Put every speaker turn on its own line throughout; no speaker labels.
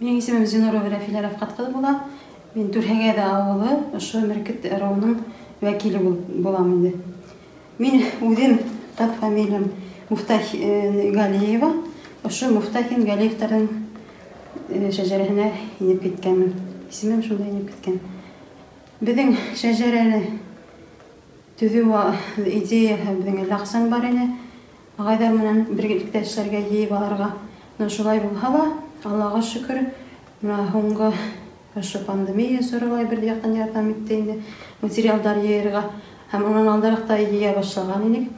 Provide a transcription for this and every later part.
Мен исемем Зинорова Рафиля Рафкаткалы була. Мен Түрхегеде авылы, ошо Меркет районунун вәкили болам инде. Мен үзем тап фамилиям Муфтах Галиева. Ошо Муфтахин Галиевтардын шәҗәрәһенә инеп киткәнмен. Исемем шунда инеп киткән. Безнең шәҗәрәне төзү идеяһы безнең лаксан бар иде. Агайдар менән бергәлектә эшләргә җыеп аларга. Шулай булһа да, Аллага шөкер, менә һуңгы ошо пандемия сорылай бер яктан ярдәм итте инде. Материалдар йыярга һәм унан алдарак та йыя башлаган идек.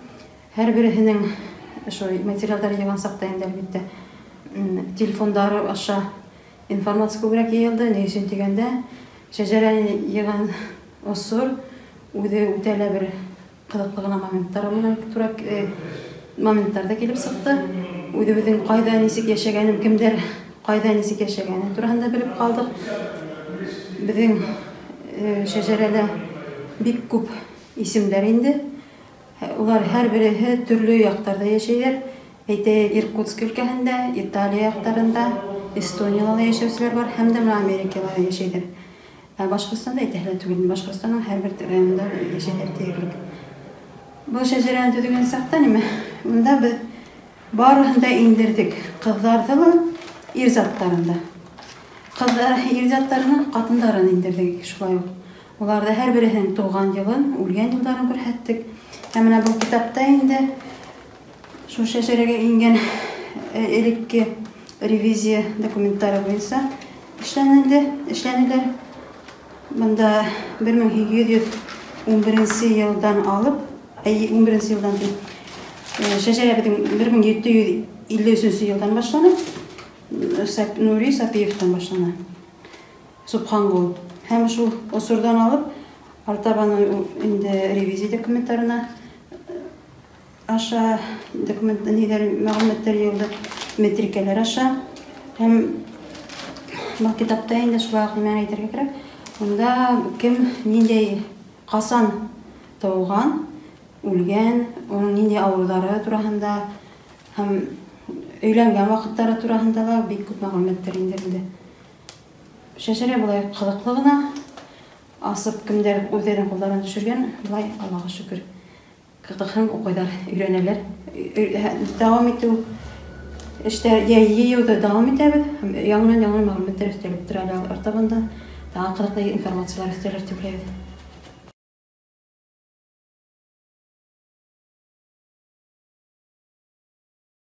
Һәр берсенең ошо материалдар йыган сакта инде әлбәттә телефондары аша информация күбрәк йыелды. Ни өчен дигәндә, шәҗәрәне йыган осур үзе үтәлә бер кызыклы гына моменттарда килеп сыкты. Үзебезнең кайда нисек яшәгәнем, кемдер кайда нисек яшәгәне турында белеп калдык. Безнең шәҗәрәдә бик күп исемләр инде. Улар һәр берсе төрле яктарда яшәйләр. Әйтәйек, Иркутск өлкәһендә, Италия яктарында, Эстонияларда яшәүчеләр бар, һәм дә Америкаларда яшәйләр. Башкортстанда әйтәләр түгел, Башкортстанның һәр бер районында яшәйләр диярлек. Бу шәҗәрәне төзегән сакта нимә? Монда без барыһын да индердек. Кызларда ла, ир заттарында. Кызлар ир заттарының катындарын индердек шулай ук. Уларда һәр берсенең туган елын, үлгән елларын күрһәттек. Һәм менә бу китапта инде шу шәҗәрәгә ингән элекке ревизия документлары буенча эшләнеләр. Монда 1811 елдан алып, 11 елдан шәҗәрә 1753 елдан башланып, Нури Сапиевтан башлана. Субхангол. Һәм шул осурдан алып, артабан инде ревизия документларына аша мәгълүматлар йөрде, метрикалар аша. Һәм бу китапта инде шулай ук нимә әйтергә кирәк? Монда кем ниндәй касан туган, үлгән, оның нинди авырулары турында һәм өйләнгән вакытлары турында да бик күп мәгълүматлар индерелде. Шәҗәрә булай кызыклы гына, асып кемдер үзләренең кулларын төшергән, булай Аллага шөкер. Кызыклы укыйлар, өйрәнәләр. Дәвам итү эштә йыюда дәвам итәбез. Яңа мәгълүматлар өстәлеп торалар артабанда. Daha kılıklı informasyonlar üstelik tüpleyelim.